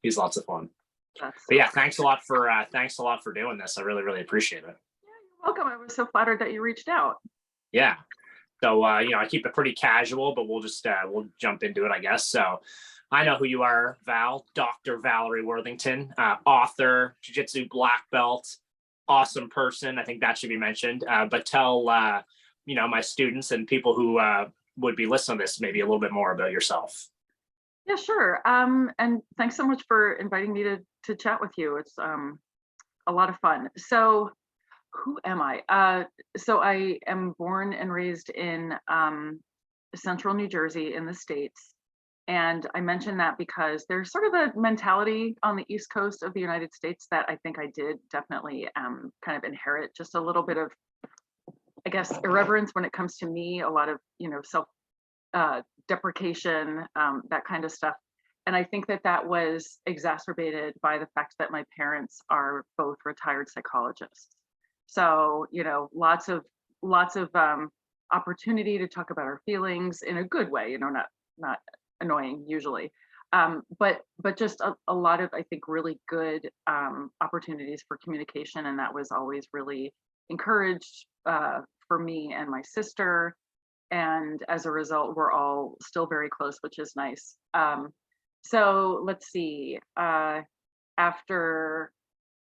He's lots of fun. That's But yeah, thanks a lot for doing this. I really, really appreciate it. You're welcome. I was so flattered that you reached out. Yeah. So, I keep it pretty casual, but we'll jump into it, I guess. So I know who you are, Val, Dr. Valerie Worthington, author, Jiu-Jitsu Black Belt, awesome person. I think that should be mentioned. But tell, my students and people who would be listening to this maybe a little bit more about yourself. Yeah, sure. And thanks so much for inviting me to chat with you. It's a lot of fun. So who am I? So I am born and raised in central New Jersey in the States. And I mention that because there's sort of a mentality on the East Coast of the United States that I think I did definitely kind of inherit, just a little bit of, I guess, irreverence when it comes to me, a lot of, self deprecation, that kind of stuff. And I think that was exacerbated by the fact that my parents are both retired psychologists. So, lots of opportunity to talk about our feelings in a good way, not annoying usually. But just a lot of, I think, really good opportunities for communication. And that was always really encouraged for me and my sister. And as a result, we're all still very close, which is nice. So let's see, after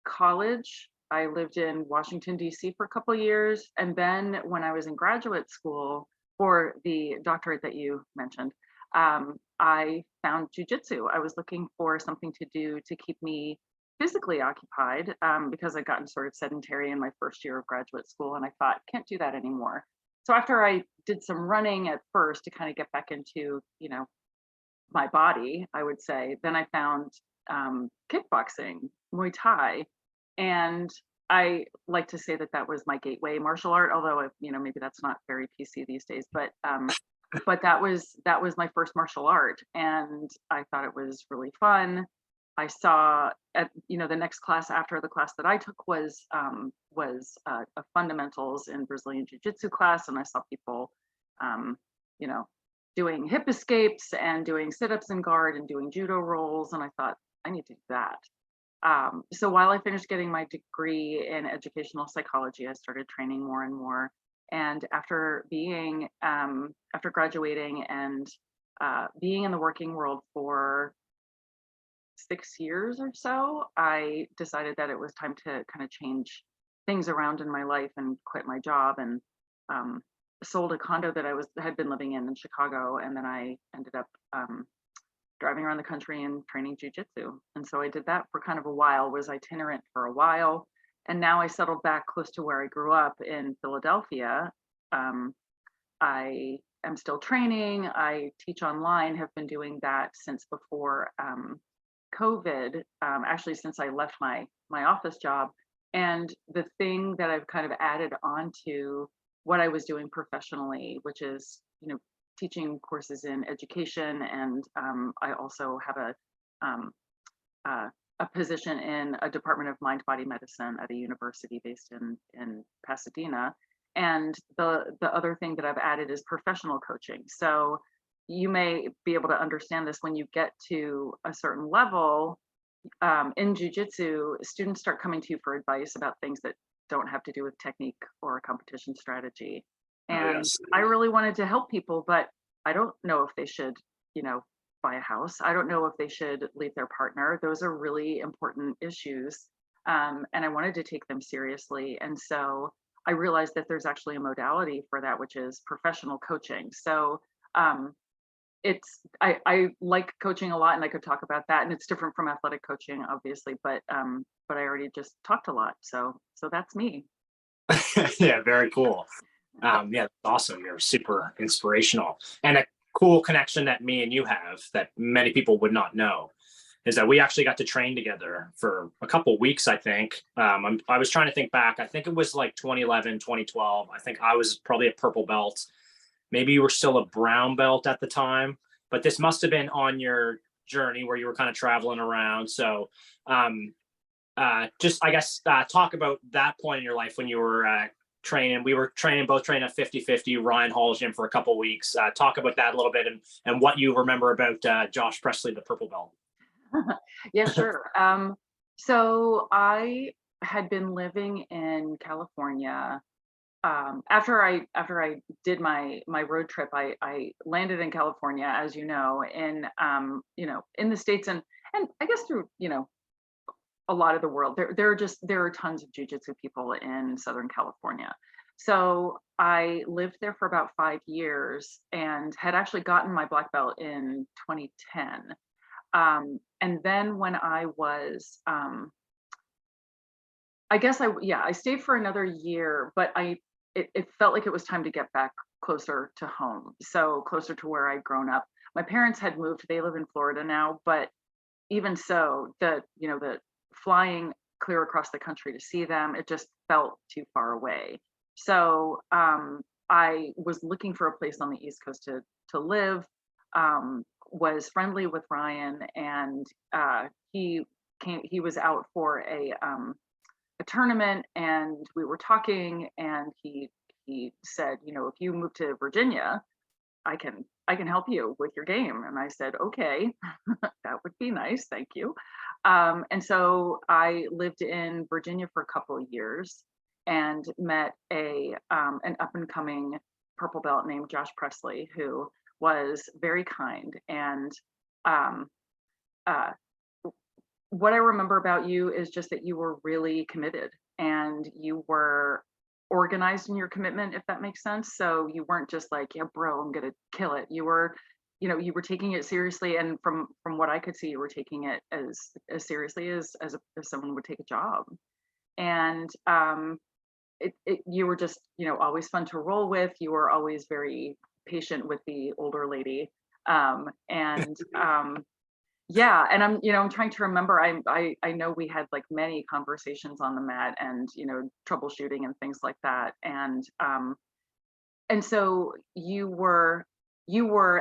college, I lived in Washington, D.C. for a couple of years. And then when I was in graduate school for the doctorate that you mentioned, I found jiu-jitsu. I was looking for something to do to keep me physically occupied because I'd gotten sort of sedentary in my first year of graduate school. And I thought, can't do that anymore. So after I did some running at first to kind of get back into, my body, I would say, then I found kickboxing, Muay Thai, and I like to say that was my gateway martial art, although maybe that's not very PC these days, but that was my first martial art, and I thought it was really fun. I saw at the next class after the class that I took was a fundamentals in Brazilian Jiu-Jitsu class, and I saw people doing hip escapes and doing sit-ups and guard and doing judo rolls, and I thought I need to do that. So while I finished getting my degree in educational psychology, I started training more and more. And after graduating and being in the working world for 6 years or so, I decided that it was time to kind of change things around in my life and quit my job, and sold a condo that I had been living in Chicago. And then I ended up driving around the country and training jiu-jitsu. And so I did that for kind of a while, was itinerant for a while. And now I settled back close to where I grew up in Philadelphia. I am still training. I teach online, have been doing that since before COVID, actually since I left my office job. And the thing that I've kind of added on to what I was doing professionally, which is, teaching courses in education, and I also have a position in a department of mind-body medicine at a university based in Pasadena. And the other thing that I've added is professional coaching. So you may be able to understand this when you get to a certain level in jiu-jitsu, students start coming to you for advice about things that don't have to do with technique or competition strategy. And Yes. I really wanted to help people, but I don't know if they should, buy a house. I don't know if they should leave their partner. Those are really important issues. And I wanted to take them seriously. And so I realized that there's actually a modality for that, which is professional coaching. So I like coaching a lot, and I could talk about that. And it's different from athletic coaching, obviously, but I already just talked a lot. So that's me. Yeah, very cool. Yeah, that's awesome. You're super inspirational. And a cool connection that me and you have that many people would not know is that we actually got to train together for a couple weeks, I think. I was trying to think back. I think it was like 2011, 2012. I think I was probably a purple belt. Maybe you were still a brown belt at the time, but this must have been on your journey where you were kind of traveling around. So just, I guess, talk about that point in your life when you were training. We were both training at 50-50 Ryan Hall's gym for a couple of weeks. Talk about that a little bit and what you remember about Josh Presley, the purple belt. Yeah, sure. So I had been living in California. After I did my road trip, I landed in California, as you know, in the States, and I guess through, a lot of the world. There are tons of jujitsu people in Southern California. So I lived there for about 5 years and had actually gotten my black belt in 2010. And then when I was, I guess I stayed for another year, but it felt like it was time to get back closer to home, so closer to where I'd grown up. My parents had moved; they live in Florida now, but even so, the flying clear across the country to see them, it just felt too far away. So I was looking for a place on the East Coast to live. Was friendly with Ryan, and he was out for a tournament, and we were talking, and he said, if you move to Virginia, I can help you with your game. And I said, okay, that would be nice, thank you. And so I lived in Virginia for a couple of years and met an up and coming purple belt named Josh Presley, who was very kind. And um, uh, what I remember about you is just that you were really committed, and you were organized in your commitment, if that makes sense. So you weren't just like, yeah, bro, I'm gonna kill it. You were taking it seriously, and from what I could see, you were taking it as seriously as someone would take a job. And you were just, always fun to roll with. You were always very patient with the older lady. And Yeah, and I'm trying to remember. I know we had like many conversations on the mat, and troubleshooting and things like that. And so you were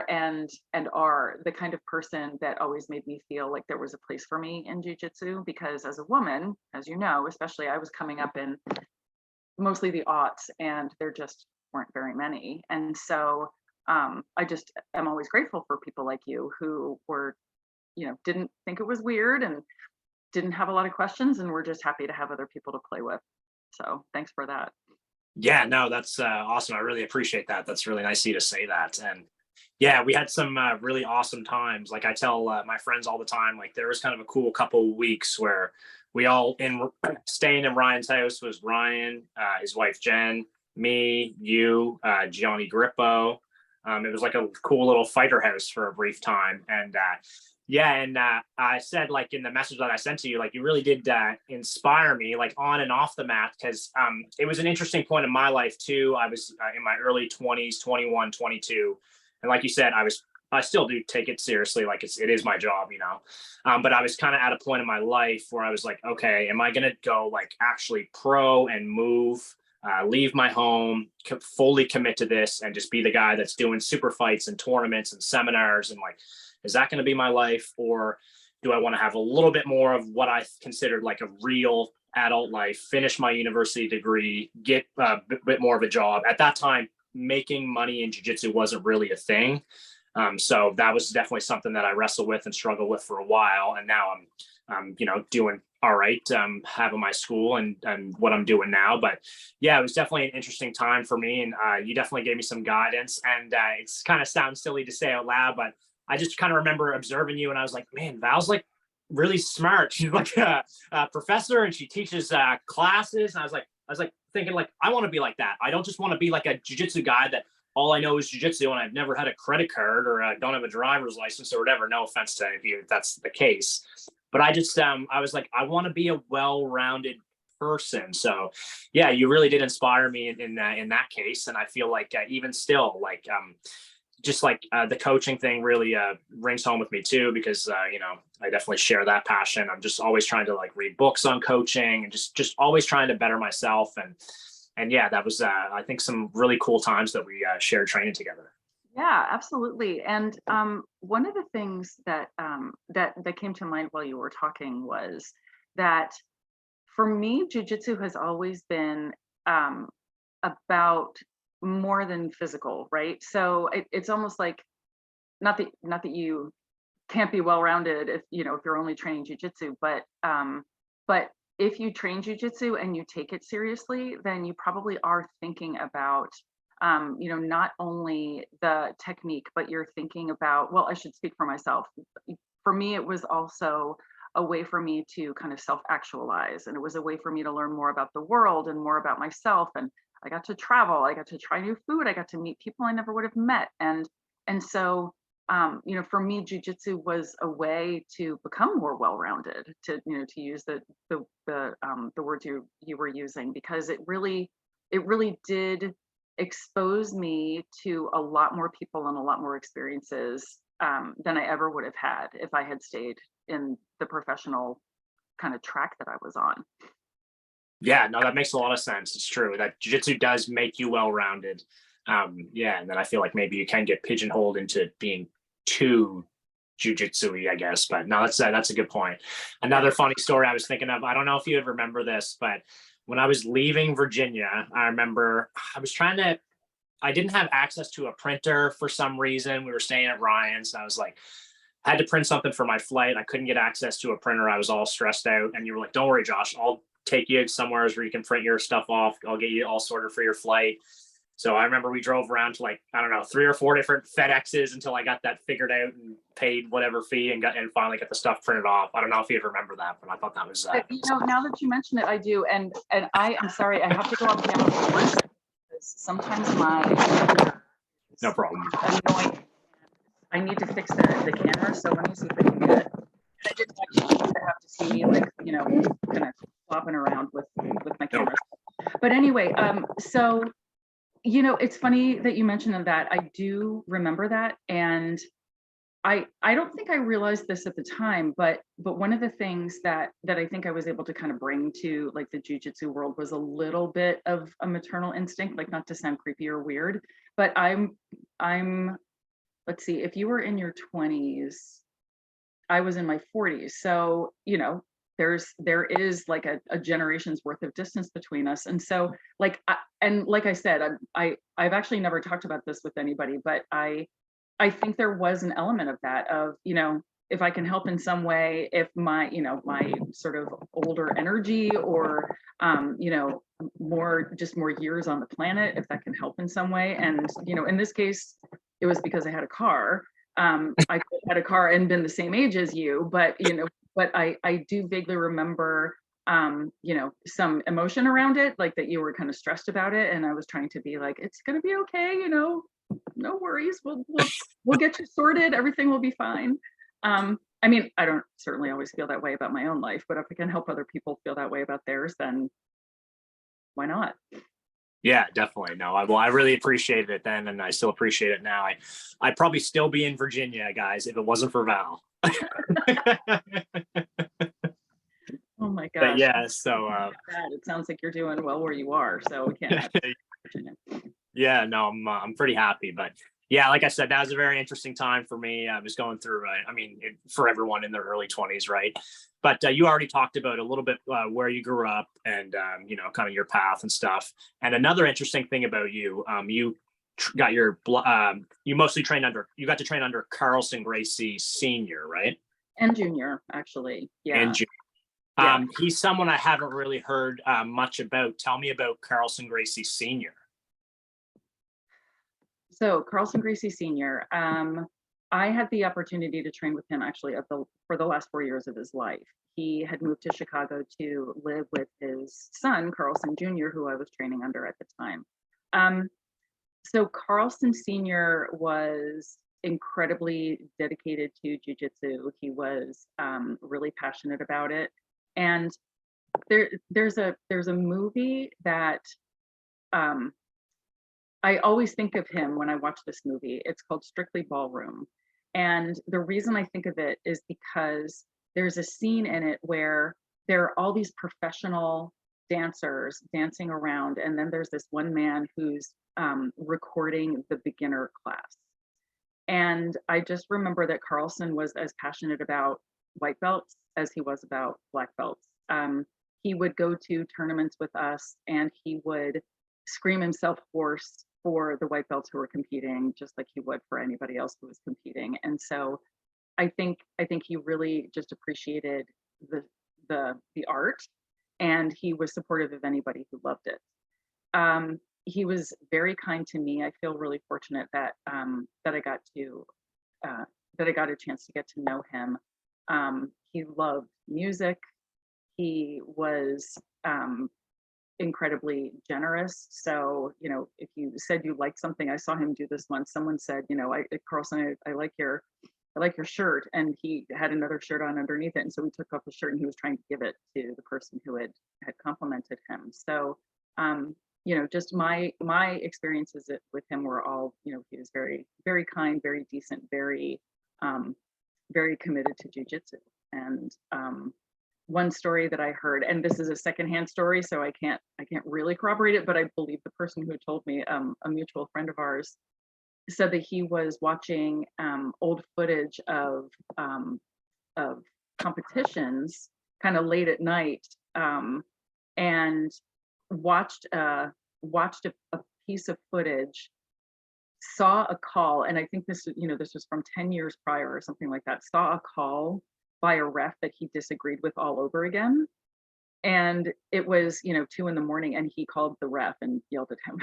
and are the kind of person that always made me feel like there was a place for me in jujitsu, because as a woman, as you know, especially, I was coming up in mostly the aughts, and there just weren't very many. And so I just am always grateful for people like you who were, didn't think it was weird and didn't have a lot of questions, and we're just happy to have other people to play with. So thanks for that. Yeah, no, that's awesome. I really appreciate that. That's really nice of you to say that. And yeah, we had some really awesome times. Like I tell my friends all the time, like there was kind of a cool couple of weeks where we all in staying in Ryan's house was Ryan, his wife Jen, me, you, Johnny Grippo. It was like a cool little fighter house for a brief time, and yeah, and I said, like, in the message that I sent to you, like you really did inspire me, like on and off the mat, because it was an interesting point in my life too. I was in my early 20s, 21, 22, and like you said, I still do take it seriously, like it is my job, but I was kind of at a point in my life where I was like, okay, am I gonna go like actually pro and move, leave my home, fully commit to this, and just be the guy that's doing super fights and tournaments and seminars, and like, is that going to be my life, or do I want to have a little bit more of what I considered like a real adult life, finish my university degree, get a bit more of a job? At that time, making money in jiu-jitsu wasn't really a thing. So that was definitely something that I wrestled with and struggled with for a while. And now I'm doing all right, having my school and what I'm doing now. But yeah, it was definitely an interesting time for me. And you definitely gave me some guidance. And it's kind of sounds silly to say out loud, but I just kind of remember observing you, and I was like, man, Val's like really smart. She's like a professor, and she teaches classes. And I was like thinking, like, I want to be like that. I don't just want to be like a jujitsu guy that all I know is jujitsu, and I've never had a credit card, or don't have a driver's license or whatever. No offense to you if that's the case, but I was like, I want to be a well-rounded person. So yeah, you really did inspire me in that case, and I feel like even still, like just like the coaching thing really rings home with me too, because I definitely share that passion. I'm just always trying to like read books on coaching, and just always trying to better myself. And yeah, that was I think some really cool times that we shared training together. Yeah, absolutely. And one of the things that came to mind while you were talking was that for me, jujitsu has always been um, about more than physical, right? So it's almost like, not that you can't be well-rounded if, you know, if you're only training jujitsu. But if you train jujitsu and you take it seriously, then you probably are thinking about, you know, not only the technique, but you're thinking about, well, I should speak for myself. For me, it was also a way for me to kind of self-actualize, and it was a way for me to learn more about the world and more about myself. And I got to travel, I got to try new food, I got to meet people I never would have met. And so you know, for me, jujitsu was a way to become more well-rounded, to, you know, to use the words you were using, because it really did expose me to a lot more people and a lot more experiences than I ever would have had if I had stayed in the professional kind of track that I was on. Yeah, no, that makes a lot of sense. It's true that jiu-jitsu does make you well-rounded. Yeah, and then I feel like maybe you can get pigeonholed into being too jujitsu-y, I guess. But no, that's a good point. Another funny story I was thinking of. I don't know if you would remember this, but when I was leaving Virginia, I remember I didn't have access to a printer for some reason. We were staying at Ryan's. And I was like, I had to print something for my flight. I couldn't get access to a printer. I was all stressed out. And you were like, don't worry, Josh, I'll take you somewhere where you can print your stuff off. I'll get you all sorted for your flight. So I remember we drove around to, like, I don't know, 3 or 4 different FedExes until I got that figured out and paid whatever fee and finally got the stuff printed off. I don't know if you'd remember that, but I thought that was You know, now that you mention it, I do. And I'm sorry, I have to go off camera for 1 second, because sometimes my computer is no problem. annoying. I need to fix the camera, so let me see if I can get it. I didn't actually have to see me, like, you know, kind of flopping around with my camera. But anyway, so, you know, it's funny that you mentioned that. I do remember that, and I don't think I realized this at the time, but one of the things that I think I was able to kind of bring to, like, the jiu-jitsu world was a little bit of a maternal instinct, like, not to sound creepy or weird, but I'm let's see, if you were in your 20s, I was in my 40s. So, you know, there is like a generation's worth of distance between us. And so, like, like I said, I've actually never talked about this with anybody, but I think there was an element of that, of, you know, if I can help in some way, if my, you know, my sort of older energy, or you know, more years on the planet, if that can help in some way. And, you know, in this case, it was because I had a car. I could have had a car and been the same age as you, but, you know, but I do vaguely remember, you know, some emotion around it, like that you were kind of stressed about it. And I was trying to be like, it's going to be okay, you know, no worries. We'll get you sorted. Everything will be fine. I mean, I don't certainly always feel that way about my own life, but if I can help other people feel that way about theirs, then why not? Yeah, definitely. No, I really appreciated it then, and I still appreciate it now. I'd probably still be in Virginia, guys, if it wasn't for Val. Oh my gosh. But yeah, so it sounds like you're doing well where you are, so we can't have Virginia. Yeah, no, I'm pretty happy. But yeah, like I said, that was a very interesting time for me. I was going through, I mean, for everyone in their early 20s, right? But you already talked about a little bit where you grew up, and you know, kind of your path and stuff. And another interesting thing about you, you got your you mostly trained under, you got to train under Carlson Gracie Senior, right? And Junior, actually. Yeah. And Junior. Yeah. He's someone I haven't really heard much about. Tell me about Carlson Gracie Senior. So Carlson Gracie Senior, I had the opportunity to train with him actually for the last 4 years of his life. He had moved to Chicago to live with his son, Carlson Jr., who I was training under at the time. So Carlson Sr. was incredibly dedicated to jiu-jitsu. He was really passionate about it. And there's a movie that I always think of him when I watch this movie. It's called Strictly Ballroom. And the reason I think of it is because there's a scene in it where there are all these professional dancers dancing around, and then there's this one man who's recording the beginner class. And I just remember that Carlson was as passionate about white belts as he was about black belts. He would go to tournaments with us, and he would scream himself hoarse for the white belts who were competing, just like he would for anybody else who was competing. And so I think he really just appreciated the the art, and he was supportive of anybody who loved it. He was very kind to me. I feel really fortunate that that I got to that I got a chance to get to know him. He loved music. He was incredibly generous. So, if you said you liked something, I saw him do this once. Someone said, Carlson, I like your shirt, and he had another shirt on underneath it. And so we took off the shirt, and he was trying to give it to the person who had complimented him. So, just my experiences with him were all, he was very, very kind, very decent, very committed to jujitsu. And one story that I heard, and this is a secondhand story, so I can't really corroborate it, but I believe the person who told me, a mutual friend of ours, said that he was watching old footage of competitions kind of late at night, and watched a piece of footage, saw a call, and I think this was from 10 years prior or something like that, saw a call by a ref that he disagreed with all over again. And it was, 2 in the morning, and he called the ref and yelled at him.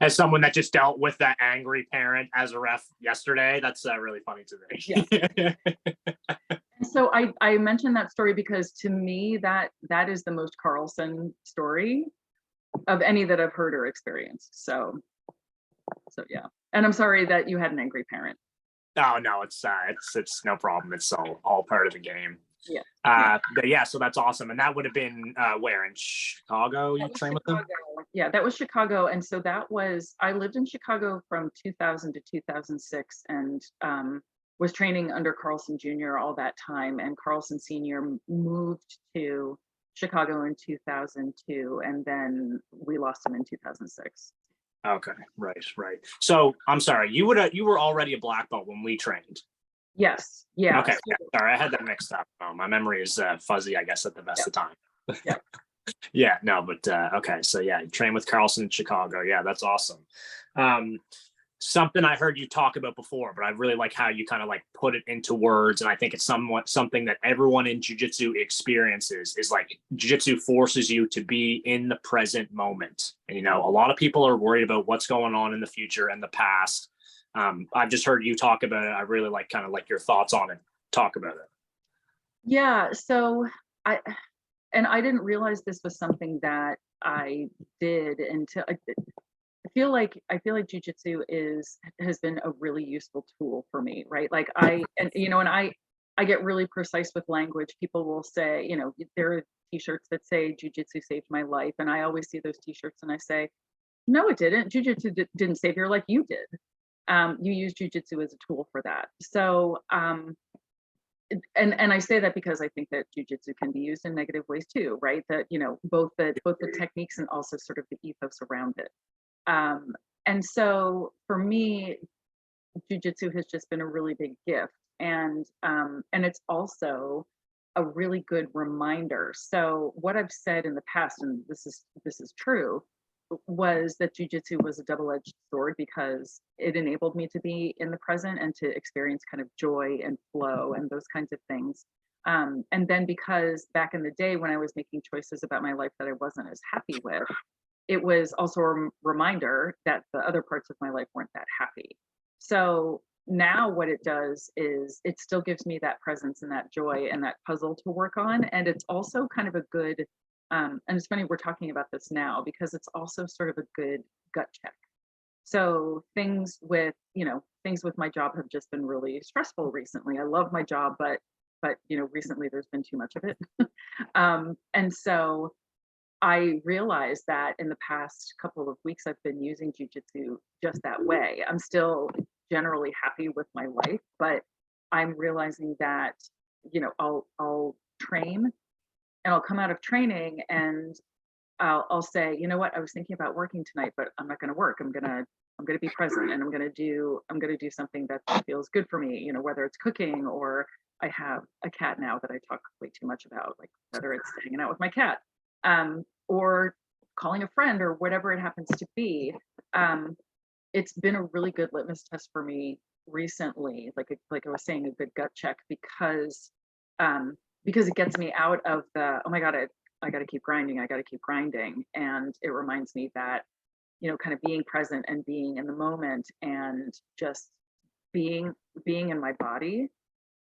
As someone that just dealt with that angry parent as a ref yesterday, that's really funny to me. Yeah. So I mentioned that story because to me that is the most Carlson story of any that I've heard or experienced. So yeah. And I'm sorry that you had an angry parent. Oh no, it's no problem. It's all part of the game. Yeah. But yeah, so that's awesome. And that would have been where, in Chicago you trained with them? Yeah, that was Chicago. And so I lived in Chicago from 2000 to 2006, and was training under Carlson Jr. all that time. And Carlson Sr. moved to Chicago in 2002, and then we lost him in 2006. Okay, right. So I'm sorry, you were already a black belt when we trained. Yes. Yeah. Okay. Yeah, sorry, I had that mixed up. My memory is fuzzy, I guess, at the best of time. Yeah. Yeah. No, but okay. So yeah, you trained with Carlson in Chicago. Yeah, that's awesome. Something I heard you talk about before, but I really like how you kind of like put it into words, and I think it's somewhat something that everyone in jiu-jitsu experiences, is like jiu-jitsu forces you to be in the present moment. And a lot of people are worried about what's going on in the future and the past. I've just heard you talk about it. I really like kind of like your thoughts on it. Talk about it. Yeah. So I didn't realize this was something that I did until I feel like jujitsu has been a really useful tool for me, right? Like I get really precise with language. People will say, there are t-shirts that say jujitsu saved my life, and I always see those t-shirts and I say, no, it didn't. Jujitsu didn't save your life. You did. You use jujitsu as a tool for that. So and I say that because I think that jujitsu can be used in negative ways too, right? That both the techniques and also sort of the ethos around it. And so for me, jujitsu has just been a really big gift, and it's also a really good reminder. So what I've said in the past, and this is true, was that jujitsu was a double-edged sword because it enabled me to be in the present and to experience kind of joy and flow and those kinds of things. And then because back in the day when I was making choices about my life that I wasn't as happy with, it was also a reminder that the other parts of my life weren't that happy. So now what it does is it still gives me that presence and that joy and that puzzle to work on. And it's also kind of a good, and it's funny we're talking about this now because it's also sort of a good gut check. So things with my job have just been really stressful recently. I love my job, but recently there's been too much of it. And so I realized that in the past couple of weeks, I've been using jujitsu just that way. I'm still generally happy with my life, but I'm realizing that, I'll train and I'll come out of training and I'll say, you know what, I was thinking about working tonight, but I'm not going to work. I'm going to be present, and I'm going to do something that feels good for me, whether it's cooking, or I have a cat now that I talk way too much about, like whether it's hanging out with my cat. Or calling a friend or whatever it happens to be. it's been a really good litmus test for me recently, like I was saying, a good gut check, because it gets me out of the, oh my God, I got to keep grinding, I got to keep grinding. And it reminds me that, kind of being present and being in the moment and just being in my body,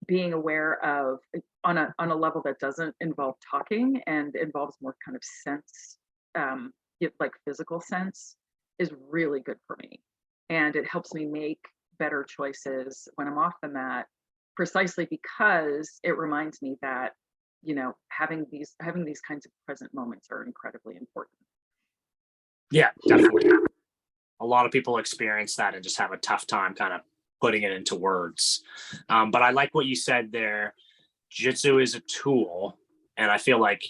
being aware of on a level that doesn't involve talking and involves more kind of sense, like physical sense, is really good for me. And it helps me make better choices when I'm off the mat, precisely because it reminds me that, having these kinds of present moments are incredibly important. Yeah, definitely. A lot of people experience that and just have a tough time kind of putting it into words. But I like what you said there. Jiu-jitsu is a tool, and I feel like,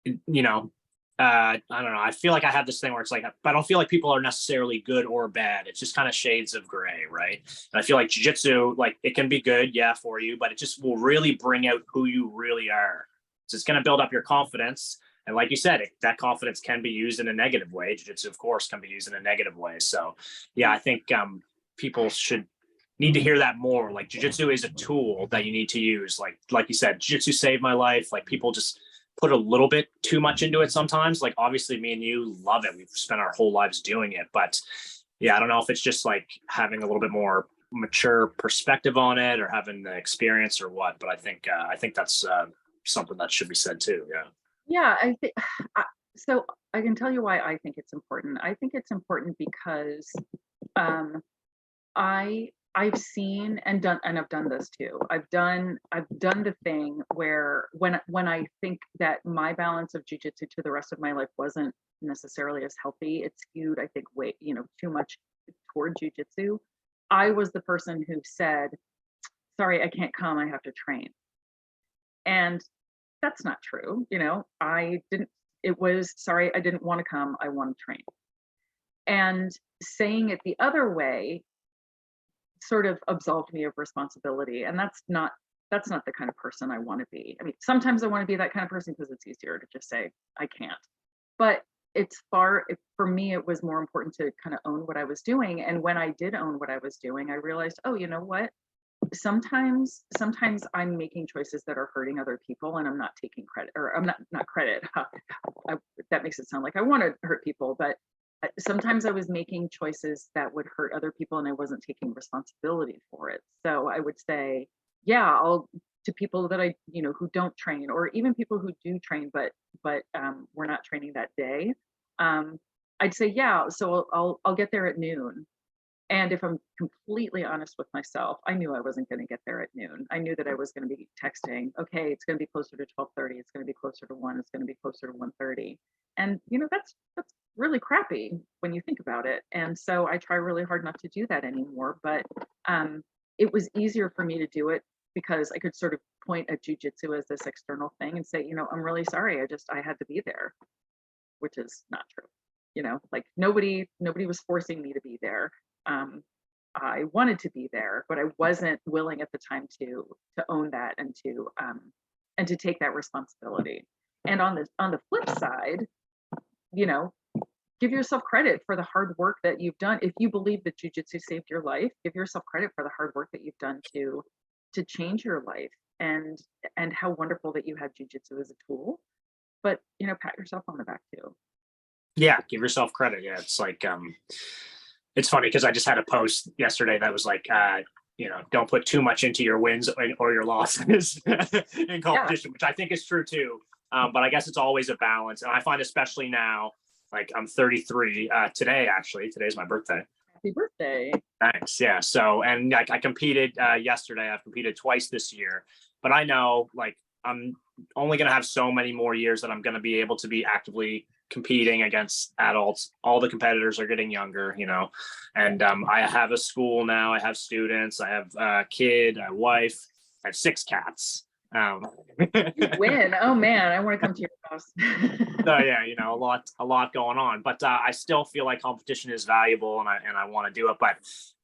I don't know. I feel like I have this thing where it's like, I don't feel like people are necessarily good or bad. It's just kind of shades of gray, right? And I feel like jiu-jitsu, like it can be good, yeah, for you, but it just will really bring out who you really are. So it's going to build up your confidence. And like you said, that confidence can be used in a negative way. Jiu-jitsu, of course, can be used in a negative way. So yeah, I think people should need to hear that more. Like jiu-jitsu is a tool that you need to use. Like you said, jiu-jitsu saved my life. Like people just put a little bit too much into it sometimes. Like obviously me and you love it. We've spent our whole lives doing it. But yeah, I don't know if it's just like having a little bit more mature perspective on it or having the experience or what. But I think that's something that should be said too. Yeah. Yeah, I think so. I can tell you why I think it's important. I think it's important because um, I've seen and done, and I've done this too. I've done the thing where when I think that my balance of jujitsu to the rest of my life wasn't necessarily as healthy, it skewed, I think, way, too much toward jujitsu. I was the person who said, "Sorry, I can't come. I have to train," and that's not true. I didn't. It was, sorry, I didn't want to come. I want to train. And saying it the other way sort of absolved me of responsibility, and that's not the kind of person I want to be. I mean, sometimes I want to be that kind of person because it's easier to just say I can't, but for me it was more important to kind of own what I was doing. And when I did own what I was doing, I realized, oh, you know what, sometimes I'm making choices that are hurting other people and I'm not taking credit, or I'm not credit. That makes it sound like I want to hurt people, but sometimes I was making choices that would hurt other people and I wasn't taking responsibility for it. So I would say, yeah, I'll, to people that I, who don't train, or even people who do train, but we're not training that day. I'd say, yeah, so I'll get there at noon. And if I'm completely honest with myself, I knew I wasn't going to get there at noon. I knew that I was going to be texting, okay, it's going to be closer to 12:30, it's going to be closer to 1, it's going to be closer to 1:30. And that's really crappy when you think about it. And so I try really hard not to do that anymore. But it was easier for me to do it because I could sort of point at jujitsu as this external thing and say, I'm really sorry, I had to be there, which is not true. Like nobody was forcing me to be there. I wanted to be there, but I wasn't willing at the time to own that and to take that responsibility. And on the flip side, give yourself credit for the hard work that you've done. If you believe that jujitsu saved your life, give yourself credit for the hard work that you've done to change your life, and how wonderful that you had jujitsu as a tool. But pat yourself on the back too. Yeah, give yourself credit. Yeah, it's like it's funny because I just had a post yesterday that was like, don't put too much into your wins or your losses in competition, which I think is true too. But I guess it's always a balance. And I find, especially now, like I'm 33 today, actually. Today's my birthday. Happy birthday. Thanks. Yeah. So, and like I competed yesterday. I've competed twice this year, but I know like I'm only going to have so many more years that I'm going to be able to be actively competing against adults. All the competitors are getting younger, and I have a school now. I have students. I have a kid, a wife. I have 6 cats. You win. Oh man, I want to come to your house. So yeah, a lot going on, but I still feel like competition is valuable, and I want to do it. But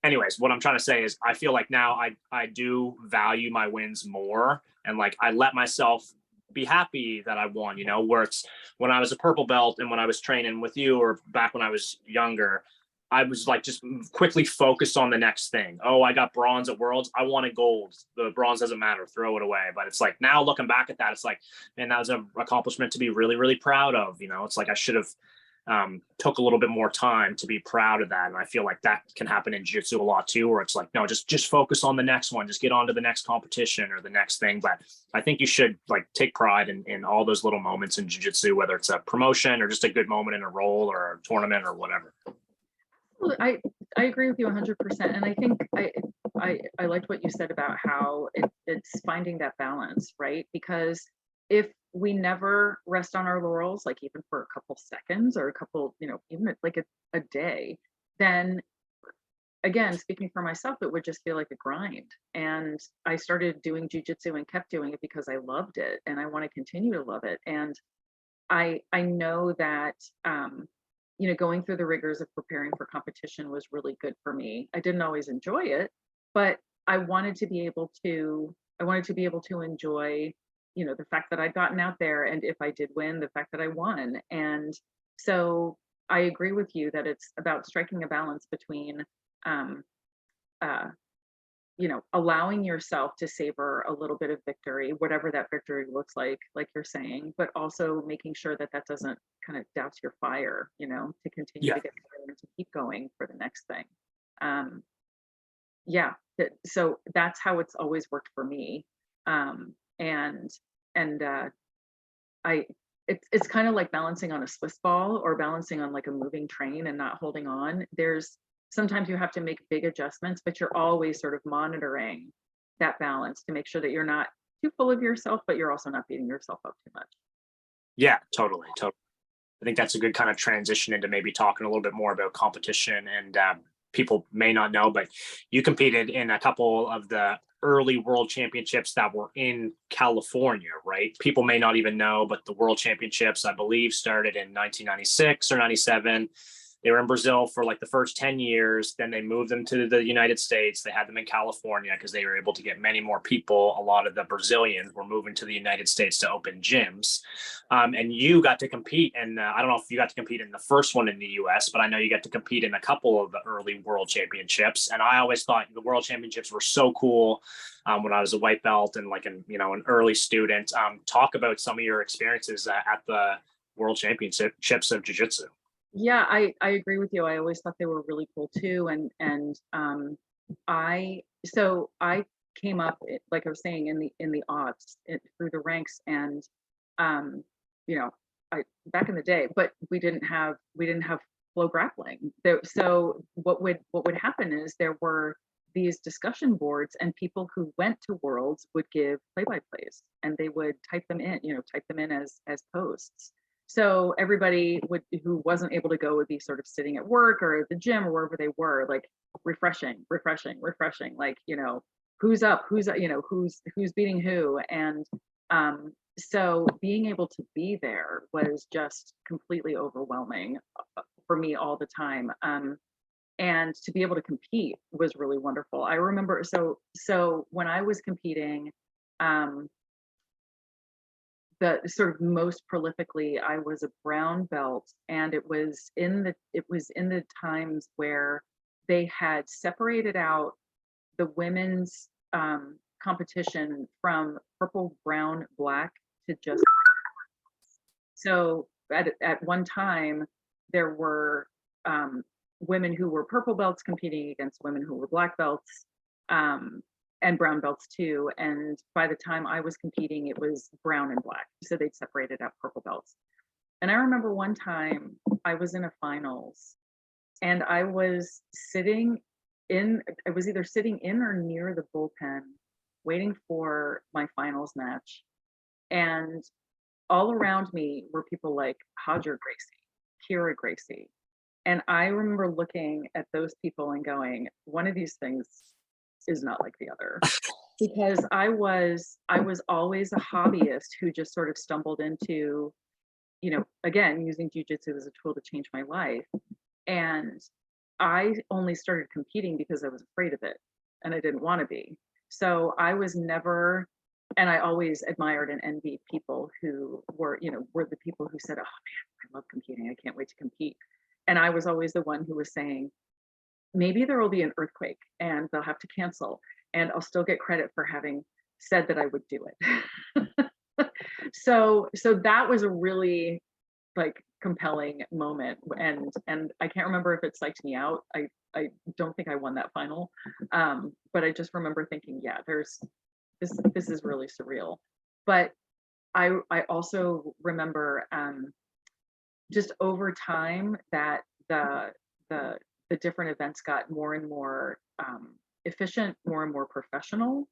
anyways, what I'm trying to say is I feel like now I do value my wins more, and like I let myself be happy that I won, where it's when I was a purple belt and when I was training with you, or back when I was younger, I was like just quickly focused on the next thing. Oh, I got bronze at Worlds. I wanted gold. The bronze doesn't matter. Throw it away. But it's like now looking back at that, it's like, man, that was an accomplishment to be really, really proud of. You know, it's like I should have took a little bit more time to be proud of that. And I feel like that can happen in jiu-jitsu a lot too, where it's like, no, just focus on the next one, just get on to the next competition or the next thing. But I think you should like take pride in all those little moments in jiu-jitsu, whether it's a promotion or just a good moment in a role or a tournament or whatever. Well, I agree with you 100%. And I think I liked what you said about how it's finding that balance, right? Because if we never rest on our laurels, like even for a couple seconds or a couple, you know, even like a day, then again, speaking for myself, it would just feel like a grind. And I started doing jujitsu and kept doing it because I loved it and I want to continue to love it. And I know that you know, going through the rigors of preparing for competition was really good for me. I didn't always enjoy it, but I wanted to be able to enjoy, you know, the fact that I'd gotten out there, and if I did win, the fact that I won. And so I agree with you that it's about striking a balance between um, uh, you know, allowing yourself to savor a little bit of victory, whatever that victory looks like you're saying, but also making sure that that doesn't kind of douse your fire, you know, to continue Yeah. to get better and to keep going for the next thing. Um, yeah, so that's how it's always worked for me. And I it's kind of like balancing on a Swiss ball or balancing on like a moving train and not holding on. There's sometimes you have to make big adjustments, but you're always sort of monitoring that balance to make sure that you're not too full of yourself, but you're also not beating yourself up too much. Yeah, totally. I think that's a good kind of transition into maybe talking a little bit more about competition. And people may not know, but you competed in a couple of the early world championships that were in California, right? People may not even know, but the world championships, I believe, started in 1996 or 97. They were in Brazil for like the first 10 years. Then they moved them to the United States. They had them in California because they were able to get many more people. A lot of the Brazilians were moving to the United States to open gyms. And you got to compete. And I don't know if you got to compete in the first one in the US, but I know you got to compete in a couple of the early world championships. And I always thought the world championships were so cool when I was a white belt and like an early student. Talk about some of your experiences at the world championships of jiu-jitsu. Yeah, I agree with you. I always thought they were really cool too. And I came up like I was saying in the aughts through the ranks, and um, you know, I back in the day, but we didn't have flow grappling. So what would happen is there were these discussion boards, and people who went to worlds would give play-by-plays, and they would type them in, type them in as posts. So everybody who wasn't able to go would be sort of sitting at work or at the gym or wherever they were, like refreshing, like, who's up, who's beating who. And so being able to be there was just completely overwhelming for me all the time. And to be able to compete was really wonderful. I remember, so when I was competing, the sort of most prolifically, I was a brown belt, and it was in the times where they had separated out the women's competition from purple, brown, black to just. So at one time there were women who were purple belts competing against women who were black belts. And brown belts too. And by the time I was competing, it was brown and black. So they'd separated out purple belts. And I remember one time I was in a finals, and I was either sitting in or near the bullpen waiting for my finals match. And all around me were people like Hodger Gracie, Kira Gracie. And I remember looking at those people and going, one of these things is not like the other, because I was always a hobbyist who just sort of stumbled into, again, using jiu-jitsu as a tool to change my life. And I only started competing because I was afraid of it and I didn't want to be. So I was never, and I always admired and envied people who were the people who said, oh man, I love competing, I can't wait to compete. And I was always the one who was saying, maybe there will be an earthquake and they'll have to cancel, and I'll still get credit for having said that I would do it. So that was a really like compelling moment, and I can't remember if it psyched me out. I don't think I won that final, but I just remember thinking, yeah, there's this is really surreal. But I also remember just over time that the the different events got more and more efficient, more and more professional,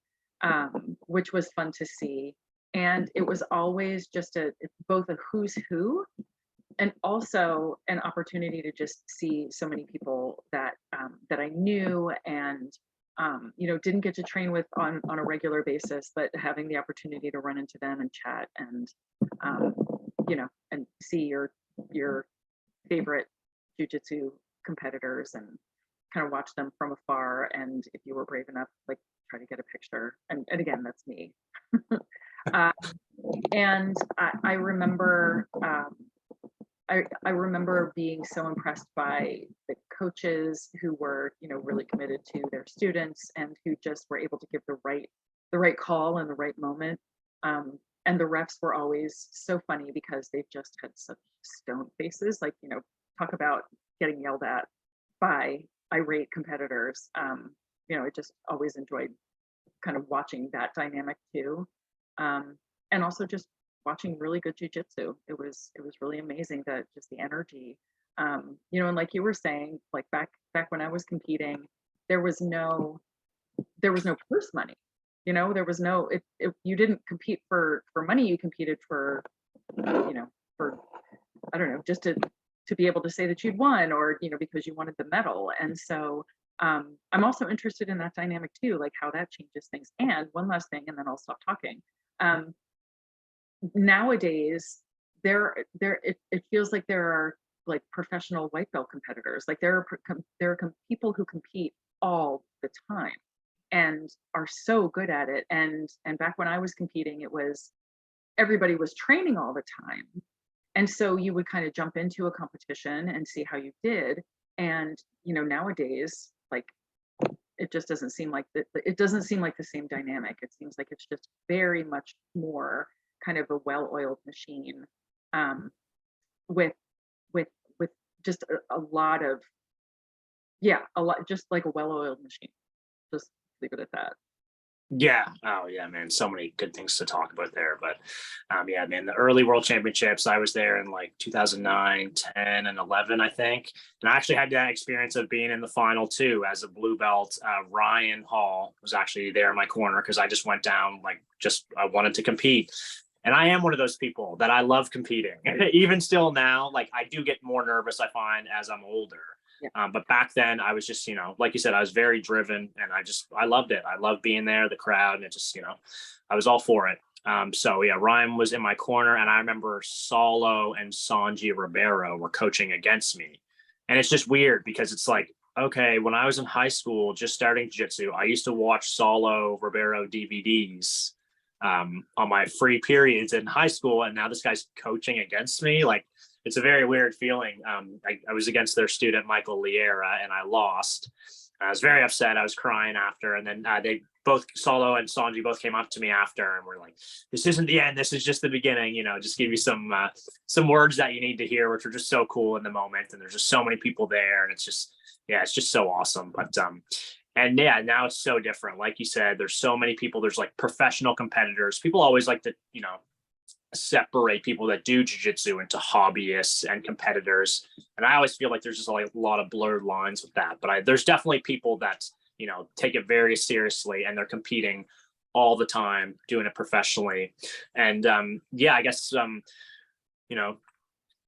which was fun to see. And it was always just both a who's who, and also an opportunity to just see so many people that that I knew, and didn't get to train with on a regular basis, but having the opportunity to run into them and chat, and and see your favorite jiu-jitsu competitors, and kind of watch them from afar, and if you were brave enough, like try to get a picture, and again, that's me. uh, and I remember I remember being so impressed by the coaches who were really committed to their students, and who just were able to give the right call in the right moment. And the refs were always so funny because they just had such stone faces, like talk about getting yelled at by irate competitors. I just always enjoyed kind of watching that dynamic too. And also just watching really good jujitsu. It was really amazing, that just the energy. And like you were saying, like back when I was competing, there was no purse money. There was no, you didn't compete for money, you competed for for, I don't know, just to be able to say that you'd won, or because you wanted the medal. And so I'm also interested in that dynamic too, like how that changes things. And one last thing, and then I'll stop talking. Nowadays, it feels like there are like professional white belt competitors. Like there are people who compete all the time and are so good at it. And back when I was competing, it was everybody was training all the time. And so you would kind of jump into a competition and see how you did. And nowadays, like it just doesn't seem like it doesn't seem like the same dynamic. It seems like it's just very much more kind of a well-oiled machine, with just a lot of, just like a well-oiled machine. Just leave it at that. Yeah. Oh, yeah, man. So many good things to talk about there. But yeah, man, the early world championships, I was there in like 2009, 10, and 11, I think. And I actually had that experience of being in the final too as a blue belt. Ryan Hall was actually there in my corner because I just went down, I wanted to compete. And I am one of those people that I love competing. Even still now, like I do get more nervous, I find, as I'm older. Yeah. But back then I was just, like you said, I was very driven, and I loved it. I loved being there, the crowd, and it just, I was all for it. So yeah, Ryan was in my corner, and I remember Saulo and Sanji Ribeiro were coaching against me. And it's just weird because it's like, okay, when I was in high school, just starting jiu-jitsu, I used to watch Saulo Ribeiro DVDs on my free periods in high school, and now this guy's coaching against me. Like, it's a very weird feeling. I was against their student Michael Liera, and I lost. I was very upset. I was crying after, and then they both, Saulo and Sanji, both came up to me after and were like, "This isn't the end. This is just the beginning. Just give you some words that you need to hear," which were just so cool in the moment. And there's just so many people there, and it's just so awesome. But and yeah, now it's so different. Like you said, there's so many people. There's like professional competitors. People always like to, separate people that do jiu-jitsu into hobbyists and competitors. And I always feel like there's just like a lot of blurred lines with that. But there's definitely people that, take it very seriously, and they're competing all the time, doing it professionally. And I guess,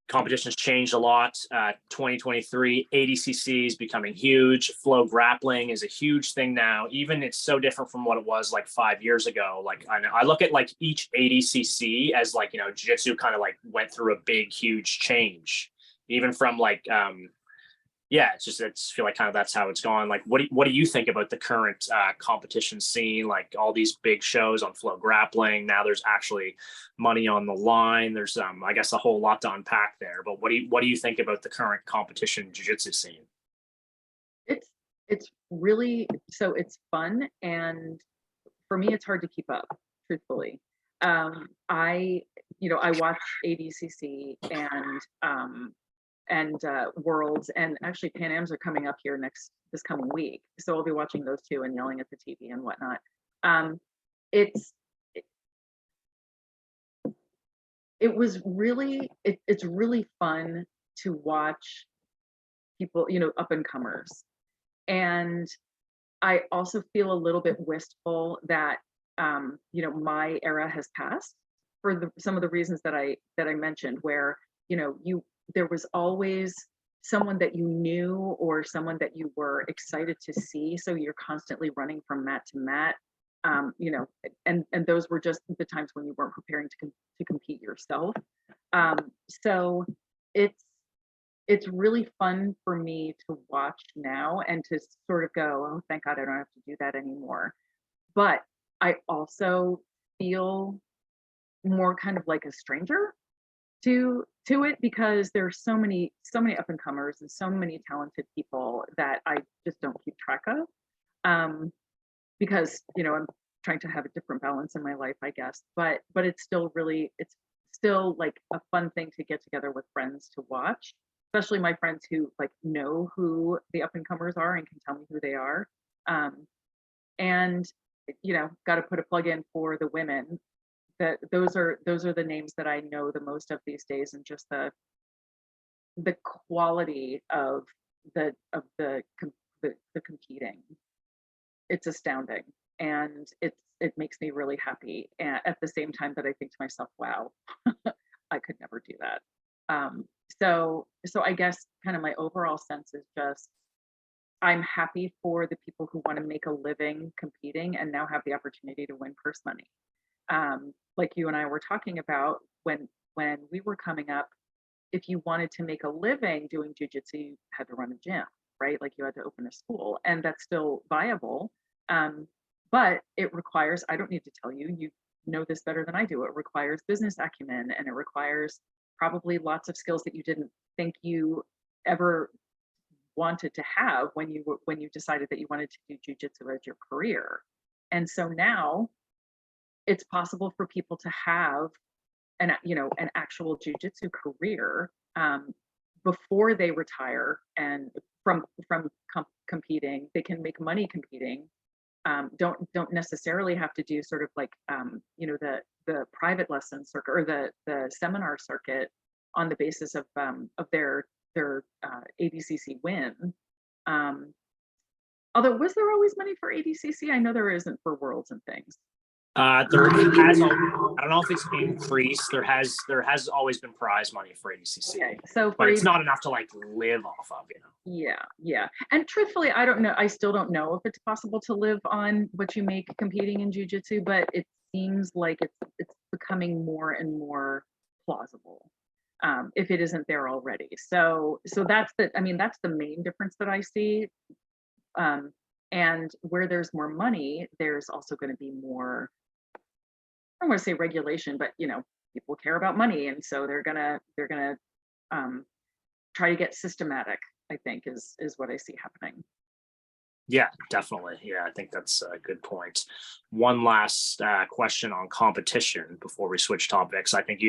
competition's changed a lot. 2023, ADCC is becoming huge. Flow grappling is a huge thing now. Even it's so different from what it was like 5 years ago. Like I look at like each ADCC as like, jiu-jitsu kind of like went through a big, huge change, even from like, yeah, it's feel like kind of that's how it's gone. Like, what do you think about the current competition scene? Like all these big shows on Flow Grappling. Now there's actually money on the line. There's I guess a whole lot to unpack there. But what do you think about the current competition jiu-jitsu scene? It's it's really, so it's fun, and for me it's hard to keep up, truthfully. I I watch ADCC and Worlds, and actually Pan Ams are coming up here this coming week, so I'll be watching those two and yelling at the TV and whatnot. Um, it's it was really it's really fun to watch people, up and comers. And I also feel a little bit wistful that my era has passed for some of the reasons that I mentioned, where there was always someone that you knew or someone that you were excited to see, so you're constantly running from mat to mat. And those were just the times when you weren't preparing to compete yourself. So it's it's really fun for me to watch now and to sort of go, oh, thank God I don't have to do that anymore. But I also feel more kind of like a stranger to it, because there's so many up and comers and so many talented people that I just don't keep track of. Because I'm trying to have a different balance in my life, I guess. But it's still like a fun thing to get together with friends to watch, especially my friends who like know who the up and comers are and can tell me who they are. And got to put a plug in for the women. That those are the names that I know the most of these days, and just the quality of the competing. It's astounding, and it makes me really happy. And at the same time that I think to myself, wow, I could never do that. So I guess kind of my overall sense is just I'm happy for the people who want to make a living competing and now have the opportunity to win purse money. Like you and I were talking about, when we were coming up, if you wanted to make a living doing jujitsu, you had to run a gym, right? Like you had to open a school, and that's still viable. But it requires, I don't need to tell you, you know this better than I do, it requires business acumen, and it requires probably lots of skills that you didn't think you ever wanted to have when you decided that you wanted to do jujitsu as your career. And so now it's possible for people to have an actual jujitsu career, before they retire, and from competing, they can make money competing. Don't necessarily have to do sort of like the private lesson circuit or the seminar circuit on the basis of their ADCC win. Although, was there always money for ADCC? I know there isn't for Worlds and things. There has, I don't know if it's increased. There has always been prize money for ADCC, Okay, so but it's not enough to like live off of, Yeah. And truthfully, I don't know. I still don't know if it's possible to live on what you make competing in jujitsu, but it seems like it's becoming more and more plausible, if it isn't there already. So that's that's the main difference that I see. And where there's more money, there's also going to be more, I don't want to say regulation, but people care about money, and so they're gonna try to get systematic, I think is what I see happening. Yeah, definitely. Yeah, I think that's a good point. One last question on competition before we switch topics. I think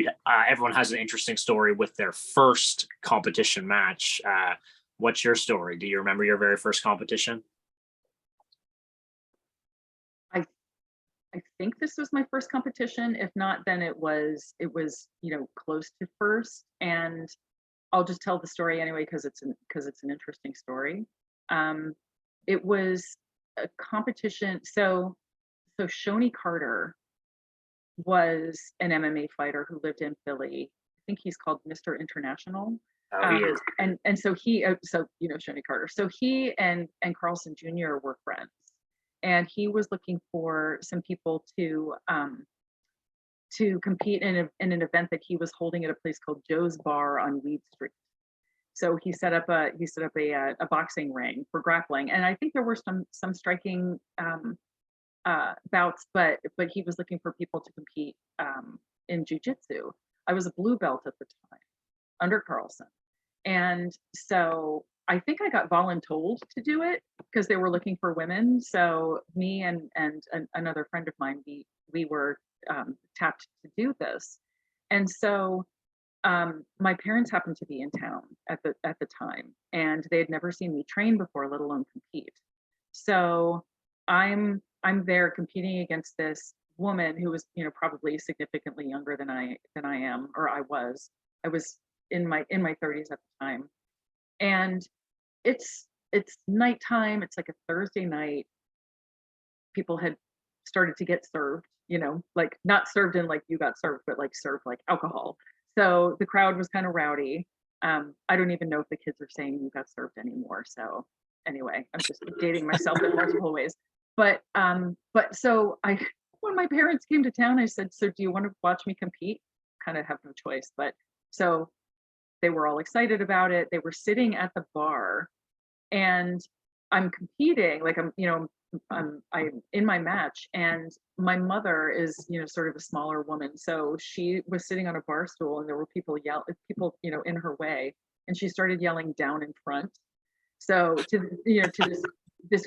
everyone has an interesting story with their first competition match. What's your story? Do you remember your very first competition? I think this was my first competition. If not, then it was close to first. And I'll just tell the story anyway because it's an interesting story. It was a competition. So Shoney Carter was an MMA fighter who lived in Philly. I think he's called Mr. International. Oh, he is. And so Shoney Carter. So he and Carlson Jr. were friends, and he was looking for some people to compete in an event that he was holding at a place called Joe's Bar on Weed Street. So he set up a boxing ring for grappling, and I think there were some striking bouts, but he was looking for people to compete in jiu-jitsu. I was a blue belt at the time under Carlson, and so I think I got voluntold to do it because they were looking for women. So me and another friend of mine, we were tapped to do this, and so my parents happened to be in town at the time, and they had never seen me train before, let alone compete. So I'm there competing against this woman who was, probably significantly younger than I am, or I was. I was in my 30s at the time, and it's nighttime. It's like a Thursday night. People had started to get served, like not served in like you got served, but like served like alcohol. So the crowd was kind of rowdy. I don't even know if the kids are saying you got served anymore. So anyway, I'm just dating myself in multiple ways. But so when my parents came to town, I said, so do you want to watch me compete? Kind of have no choice. But so they were all excited about it. They were sitting at the bar, and I'm competing, like I'm in my match, and my mother is, sort of a smaller woman. So she was sitting on a bar stool, and there were people in her way, and she started yelling down in front. So to this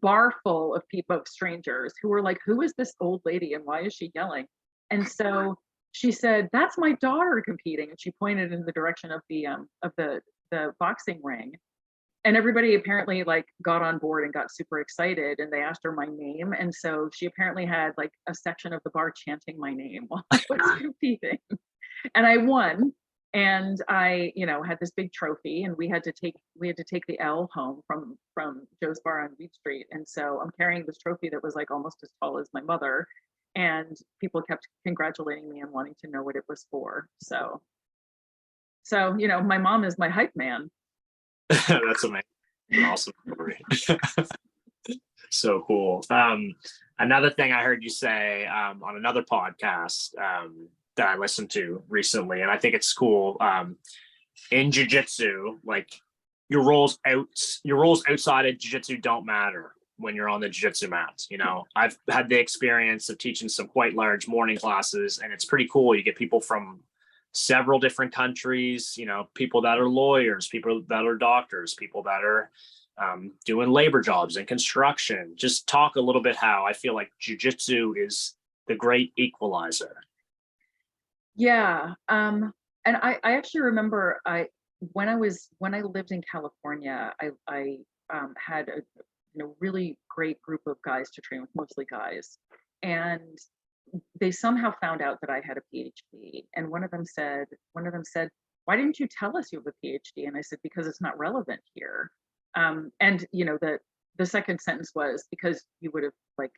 bar full of people, of strangers who were like, who is this old lady and why is she yelling? And so she said, that's my daughter competing. And she pointed in the direction of the boxing ring. And everybody apparently like got on board and got super excited, and they asked her my name. And so she apparently had like a section of the bar chanting my name while I was competing. And I won. And I, had this big trophy, and we had to take the L home from Joe's Bar on Beach Street. And so I'm carrying this trophy that was like almost as tall as my mother, and people kept congratulating me and wanting to know what it was for. So my mom is my hype man. That's amazing. An awesome story. So cool. Another thing I heard you say on another podcast that I listened to recently, and I think it's cool. In jiu-jitsu, like your roles outside of jiu-jitsu don't matter when you're on the jiu-jitsu mat. I've had the experience of teaching some quite large morning classes, and it's pretty cool. You get people from several different countries, people that are lawyers, people that are doctors, people that are doing labor jobs and construction. Just talk a little bit how I feel like jiu-jitsu is the great equalizer. Yeah. And I actually remember when I lived in California, I had a really great group of guys to train with, mostly guys. And they somehow found out that I had a PhD. And one of them said, why didn't you tell us you have a PhD? And I said, because it's not relevant here. And the second sentence was, because you would have like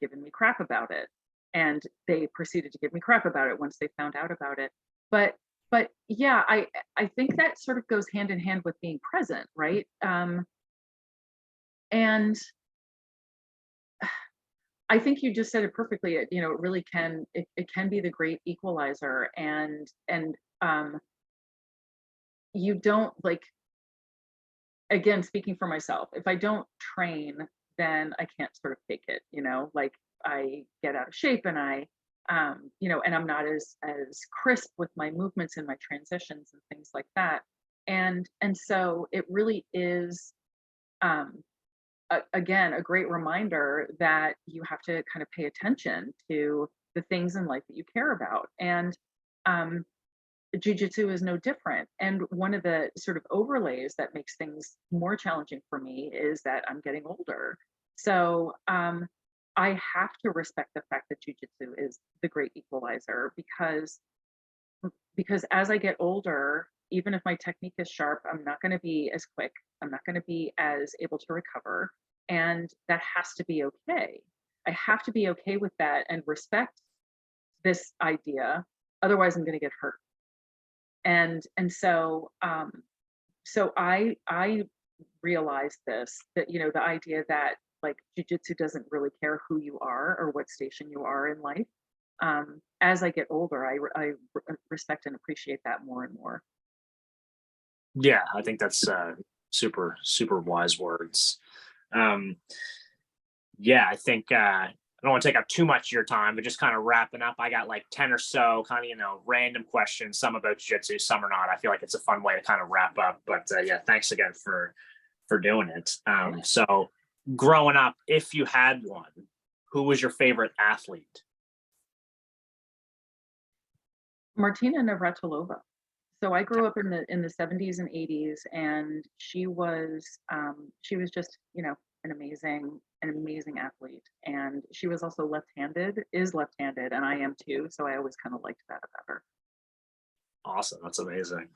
given me crap about it. And they proceeded to give me crap about it once they found out about it. But yeah, I think that sort of goes hand in hand with being present, right? And I think you just said it perfectly. It really can, it can be the great equalizer. And you don't, like, again, speaking for myself, if I don't train, then I can't sort of fake it, like I get out of shape, and I and I'm not as crisp with my movements and my transitions and things like that. And so it really is again a great reminder that you have to kind of pay attention to the things in life that you care about. And Jiu-Jitsu is no different. And one of the sort of overlays that makes things more challenging for me is that I'm getting older. So I have to respect the fact that Jiu-Jitsu is the great equalizer, because as I get older, even if my technique is sharp, I'm not going to be as quick. I'm not going to be as able to recover. And that has to be okay. I have to be okay with that and respect this idea. Otherwise, I'm going to get hurt. And so I realized this, that the idea that like jiu-jitsu doesn't really care who you are or what station you are in life. As I get older, I respect and appreciate that more and more. Yeah, I think that's super, super wise words. Um, yeah, I think I don't want to take up too much of your time, but just kind of wrapping up, I got like 10 or so kind of, random questions, some about jiu-jitsu, some are not. I feel like it's a fun way to kind of wrap up. But yeah, thanks again for doing it. So growing up, if you had one, who was your favorite athlete? Martina Navratilova. So I grew up in the 70s and 80s, and she was just, an amazing athlete. And she was also left-handed, and I am too. So I always kind of liked that about her. Awesome. That's amazing.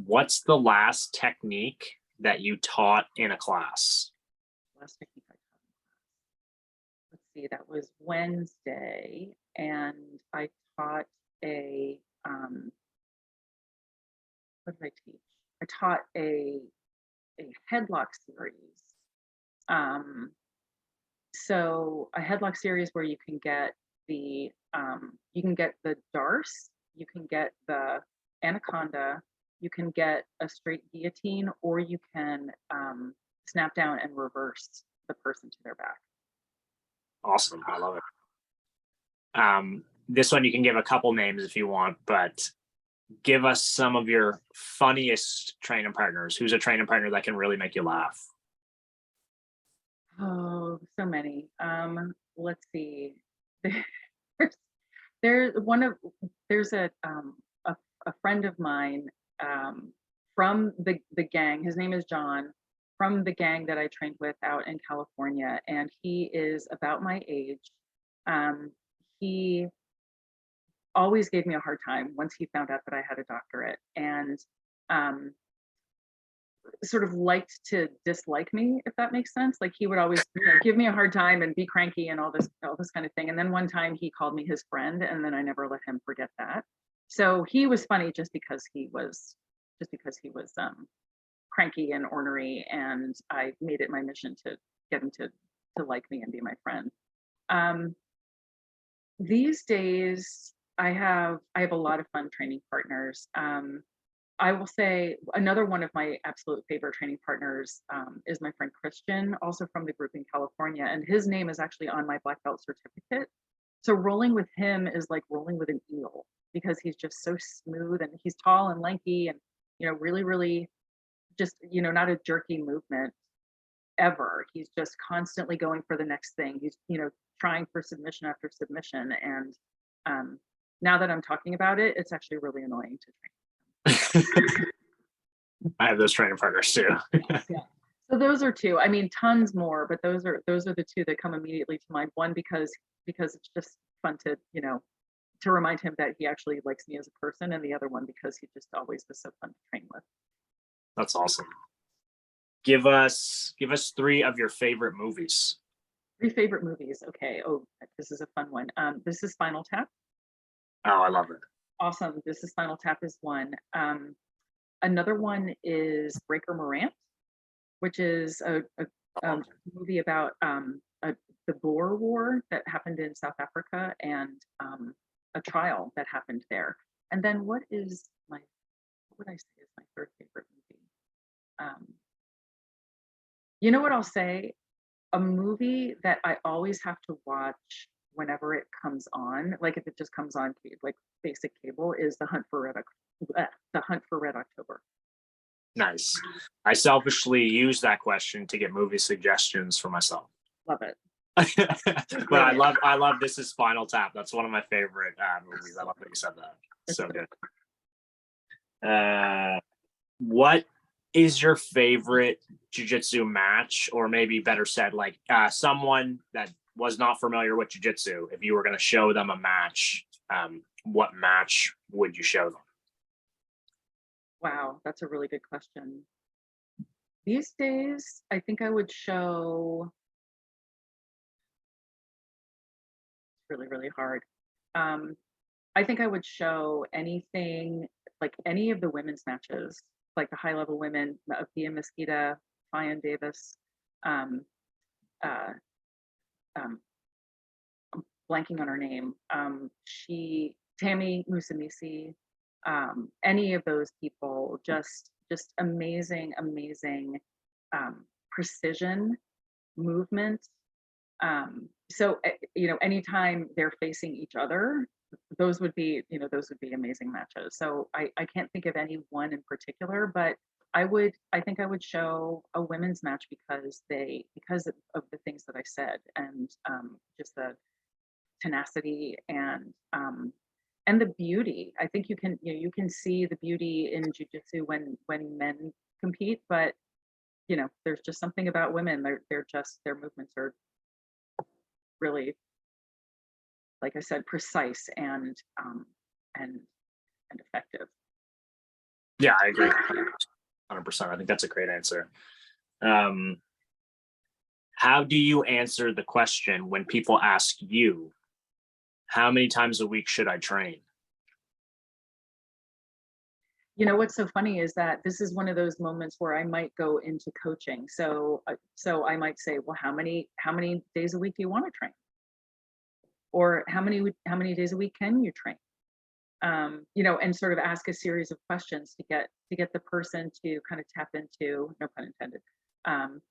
What's the last technique that you taught in a class? Last technique I taught in class. Let's see, that was Wednesday, and I taught a what did I teach? I taught a headlock series. Um, so a headlock series where you can get the darce, you can get the anaconda, you can get a straight guillotine, or you can snap down and reverse the person to their back. Awesome. I love it. This one you can give a couple names if you want, but give us some of your funniest training partners. Who's a training partner that can really make you laugh? Oh, so many. Let's see. There's there's one of there's a friend of mine from the gang. His name is John, from the gang that I trained with out in California, and he is about my age. He always gave me a hard time once he found out that I had a doctorate, and um, sort of liked to dislike me, if that makes sense. Like he would always, give me a hard time and be cranky and all this kind of thing. And then one time he called me his friend, and then I never let him forget that. So he was funny just because he was cranky and ornery, and I made it my mission to get him to like me and be my friend. Um, these days I have a lot of fun training partners. I will say another one of my absolute favorite training partners is my friend Christian, also from the group in California, and his name is actually on my black belt certificate. So rolling with him is like rolling with an eel, because he's just so smooth, and he's tall and lanky, and really, really just not a jerky movement ever. He's just constantly going for the next thing. He's trying for submission after submission, and now that I'm talking about it, it's actually really annoying to train. I have those training partners too. Yeah. So those are two. I mean, tons more, but those are the two that come immediately to mind. One because it's just fun to to remind him that he actually likes me as a person, and the other one because he just always was so fun to train with. That's awesome. Give us three of your favorite movies. Three favorite movies. Okay. Oh, this is a fun one. This is Spinal Tap. Oh, I love it. Awesome. This is Spinal Tap is one. Another one is Breaker Morant, which is a movie about the Boer War that happened in South Africa, and a trial that happened there. And then what would I say is my third favorite movie? You know what I'll say? A movie that I always have to watch whenever it comes on, like if it just comes on like basic cable, is The Hunt for Red October. Nice. I selfishly use that question to get movie suggestions for myself. Love it. But I love This is Spinal Tap. That's one of my favorite movies. I love that you said that. It's so good. What is your favorite jiu-jitsu match, or maybe better said, like someone that was not familiar with jiu-jitsu, if you were going to show them a match, what match would you show them? Wow, that's a really good question. These days, I think I would show, it's really, really hard. I think I would show anything, like any of the women's matches, like the high level women, Pia Mesquita, Fionn Davis, um, uh, I'm blanking on her name. Tammy Musamisi, any of those people, just amazing, precision, movement. So, anytime they're facing each other, those would be amazing matches. So I can't think of any one in particular, but I think I would show a women's match because of the things that I said, and just the tenacity and the beauty. I think you can see the beauty in jiu-jitsu when men compete, but there's just something about women. Their movements are really, like I said, precise and effective. Yeah, I agree. 100%. I think that's a great answer. How do you answer the question when people ask you, how many times a week should I train? What's so funny is that this is one of those moments where I might go into coaching. So I might say, well, how many days a week do you want to train? Or how many days a week can you train? And sort of ask a series of questions to get the person to kind of tap into, no pun intended,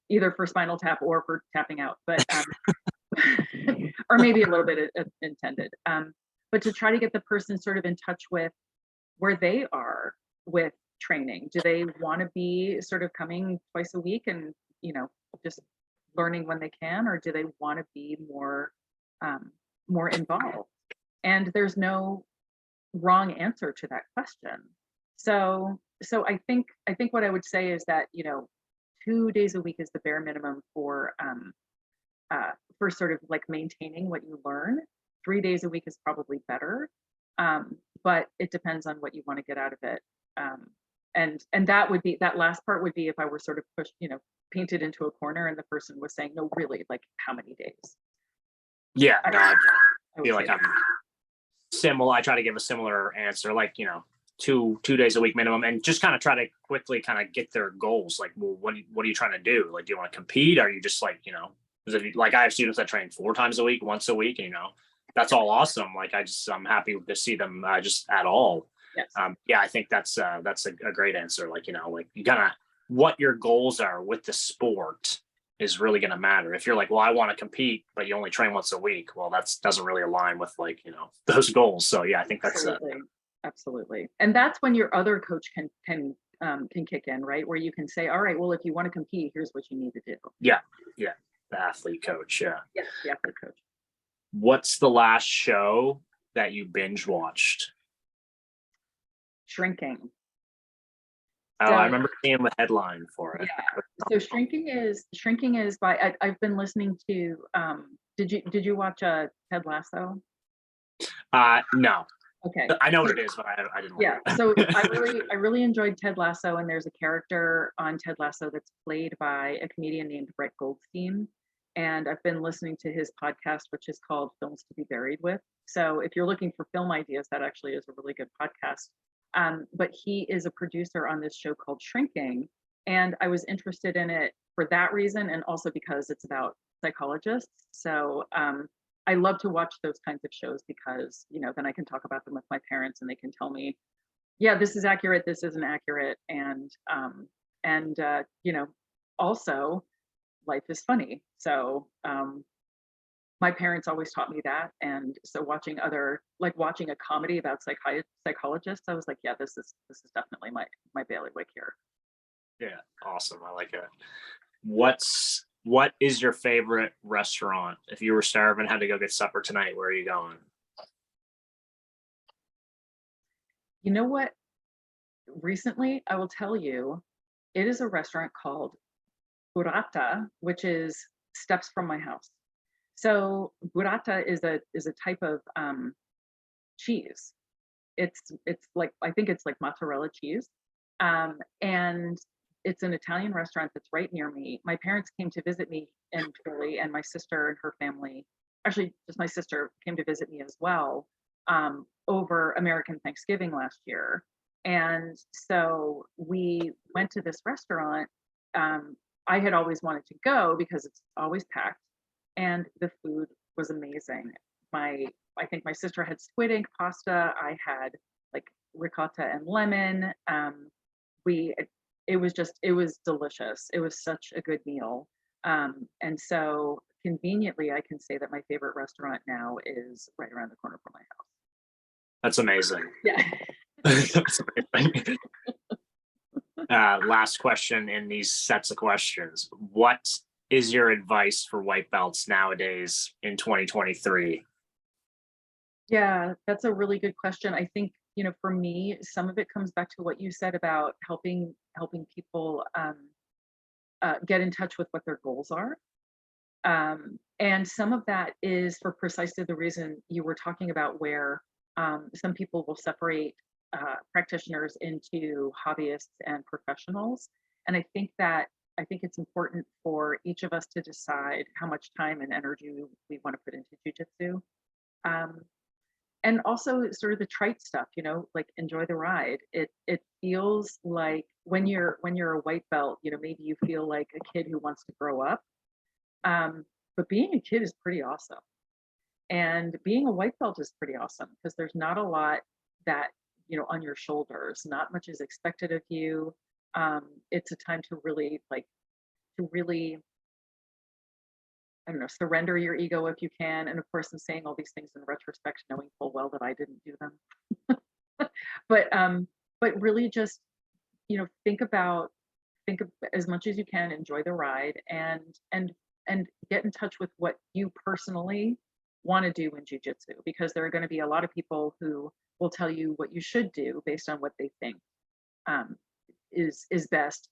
either for spinal tap or for tapping out, but or maybe a little bit intended, but to try to get the person sort of in touch with where they are with training. Do they want to be sort of coming twice a week and just learning when they can, or do they want to be more involved? And there's no wrong answer to that question. So I think what I would say is that 2 days a week is the bare minimum for sort of like maintaining what you learn. 3 days a week is probably better, but it depends on what you want to get out of it. And that last part would be if I were sort of pushed, painted into a corner and the person was saying, no, really, like how many days? Yeah, no, I feel like I'm similar. I try to give a similar answer, like, 2 days a week minimum, and just kind of try to quickly kind of get their goals. Like, well, what are you trying to do? Like, do you want to compete? Are you just like, like I have students that train 4 times a week, once a week, and that's all awesome. Like I'm happy to see them just at all. Yes. Yeah, I think that's a great answer. Like, like you kind of what your goals are with the sport is really going to matter. If you're like, well, I want to compete, but you only train once a week, well, that doesn't really align with like, those goals. So yeah, I think that's absolutely. And that's when your other coach can kick in, right? Where you can say, all right, well, if you want to compete, here's what you need to do. Yeah. The athlete coach. Yeah. Yes, the athlete coach. What's the last show that you binge watched? Shrinking. Oh, I remember seeing the headline for it. Yeah. So Shrinking is by I've been listening to did you watch Ted Lasso? No. Okay. I know what it is, but I didn't. Yeah. So I really enjoyed Ted Lasso, and there's a character on Ted Lasso that's played by a comedian named Brett Goldstein. And I've been listening to his podcast, which is called Films to be Buried With. So if you're looking for film ideas, that actually is a really good podcast. But he is a producer on this show called Shrinking. And I was interested in it for that reason, and also because it's about psychologists. So I love to watch those kinds of shows because, then I can talk about them with my parents and they can tell me, yeah, this is accurate, this isn't accurate. And also life is funny. So my parents always taught me that. And so watching a comedy about psychologists, I was like, yeah, this is definitely my bailiwick here. Yeah, awesome. I like it. What is your favorite restaurant? If you were starving, had to go get supper tonight, where are you going? You know what? Recently, I will tell you, it is a restaurant called Burrata, which is steps from my house. So burrata is a type of cheese. It's like, I think it's like mozzarella cheese, and it's an Italian restaurant that's right near me. My parents came to visit me in Philly, and my sister and her family, actually just my sister, came to visit me as well over American Thanksgiving last year. And so we went to this restaurant. I had always wanted to go because it's always packed, and the food was amazing. I think my sister had squid ink pasta. I had like ricotta and lemon. We it was delicious. It was such a good meal. And so conveniently, I can say that my favorite restaurant now is right around the corner from my house. That's amazing. Yeah. That's amazing. Last question in these sets of questions. What is your advice for white belts nowadays in 2023? Yeah, that's a really good question. I think, for me, some of it comes back to what you said about helping people get in touch with what their goals are. And some of that is for precisely the reason you were talking about, where some people will separate practitioners into hobbyists and professionals. And I think it's important for each of us to decide how much time and energy we want to put into jujitsu. Um, and also sort of the trite stuff, like enjoy the ride. It feels like when you're a white belt, maybe you feel like a kid who wants to grow up. But being a kid is pretty awesome. And being a white belt is pretty awesome because there's not a lot that, on your shoulders, not much is expected of you. It's a time to really I don't know, surrender your ego if you can. And of course, I'm saying all these things in retrospect, knowing full well that I didn't do them. But really just, think of as much as you can, enjoy the ride, and get in touch with what you personally want to do in jujitsu, because there are going to be a lot of people who will tell you what you should do based on what they think um, is best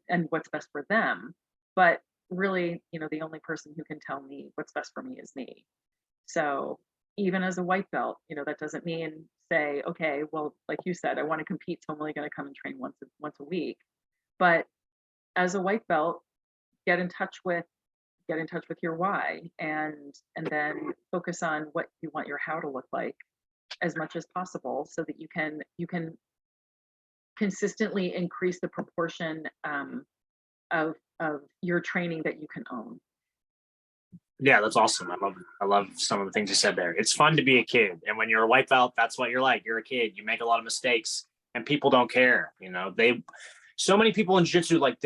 and what's best for them. But really, the only person who can tell me what's best for me is me. So even as a white belt, that doesn't mean say, okay, well, like you said, I want to compete, so I'm only going to come and train once a week. But as a white belt, get in touch with your why, and then focus on what you want your how to look like as much as possible, so that you can consistently increase the proportion of your training that you can own. Yeah, that's awesome. I love some of the things you said there. It's fun to be a kid, and when you're a white belt, that's what you're like. You're a kid. You make a lot of mistakes, and people don't care. So many people in jiu-jitsu, like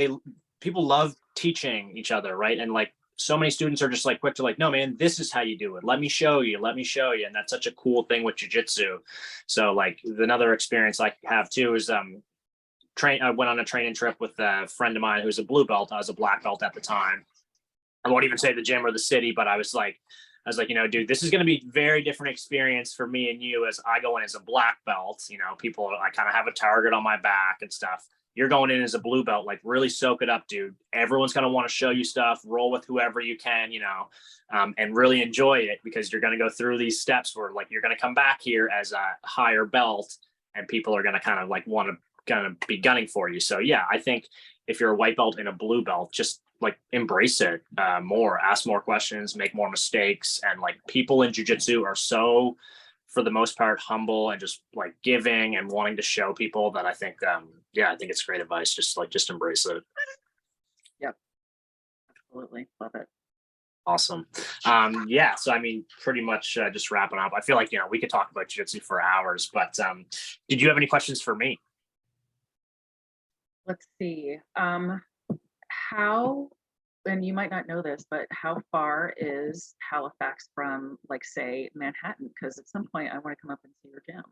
people love teaching each other, right? And like so many students are just like quick to like, no, man, this is how you do it. Let me show you. And that's such a cool thing with jiu-jitsu. So like another experience I have too is I went on a training trip with a friend of mine who's a blue belt. I was a black belt at the time. I won't even say the gym or the city, but I was like, dude, this is going to be a very different experience for me and you as I go in as a black belt. People, I kind of have a target on my back and stuff. You're going in as a blue belt, like really soak it up, dude. Everyone's going to want to show you stuff, roll with whoever you can, and really enjoy it, because you're going to go through these steps where like, you're going to come back here as a higher belt, and people are going to kind of like want to kind of be gunning for you. So yeah, I think if you're a white belt and a blue belt, just like embrace it more, ask more questions, make more mistakes. And like people in jiu-jitsu are so, for the most part, humble and just like giving and wanting to show people that I think, I think it's great advice. Just embrace it. Yep. Absolutely. Love it. Awesome. So I mean, pretty much just wrapping up. I feel like, we could talk about jiu-jitsu for hours, but did you have any questions for me? Let's see. How, and you might not know this, but how far is Halifax from, like, say, Manhattan? Because at some point I want to come up and see your gym.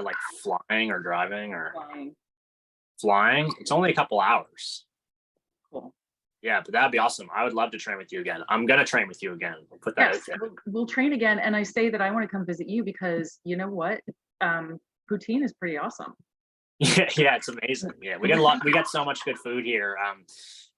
Like flying or driving or Flying. flying? It's only a couple hours. Cool. Yeah, but that'd be awesome. I would love to train with you again. I'm gonna train with you again. We'll put that out there. We'll train again. And I say that I want to come visit you because you know what? Poutine is pretty awesome. Yeah, it's amazing. Yeah, we got so much good food here.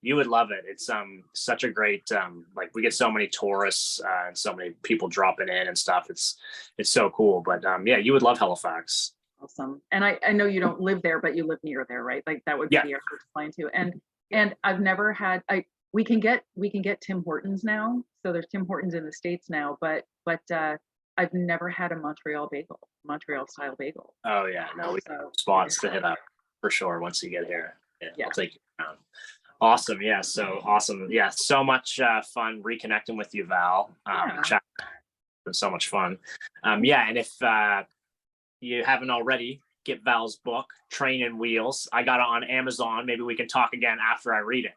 You would love it. It's such a great like, we get so many tourists and so many people dropping in and stuff. It's so cool. But you would love Halifax. Awesome. And I know you don't live there, but you live near there, right? Like that would be the airport to fly into. And I've never had we can get Tim Hortons now. So there's Tim Hortons in the States now, but I've never had a Montreal style bagel. Oh yeah, no, we have spots to hit up for sure once you get here. Yeah. I'll take you around. Awesome. Yeah. So awesome. Yeah. So much fun reconnecting with you, Val. Chat. It's been so much fun. And if you haven't already, get Val's book, Training Wheels. I got it on Amazon. Maybe we can talk again after I read it.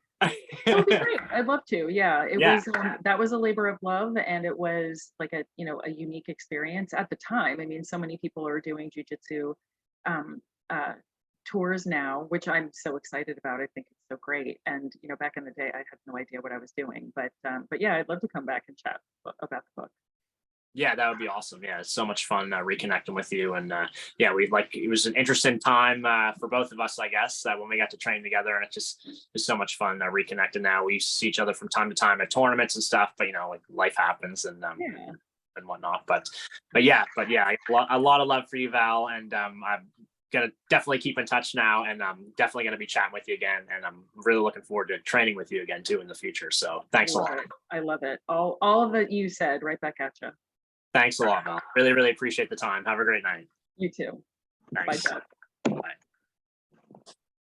That would be great. I'd love to. Yeah, Yeah. that was a labor of love, and it was like a unique experience at the time. I mean, so many people are doing jujitsu tours now, which I'm so excited about. I think it's so great. And back in the day, I had no idea what I was doing. But yeah, I'd love to come back and chat about the book. Yeah, that would be awesome. Yeah, it's so much fun reconnecting with you, and yeah, it was an interesting time for both of us, I guess, when we got to train together, and it's so much fun reconnecting. Now we see each other from time to time at tournaments and stuff, but like life happens and and whatnot. But yeah, a lot of love for you, Val, and I'm gonna definitely keep in touch now, and I'm definitely gonna be chatting with you again, and I'm really looking forward to training with you again too in the future. So thanks a lot. I love it. All that you said, right back at you. Thanks a lot, Val. Really, really appreciate the time. Have a great night. You too. Thanks. Bye, Jeff. Bye.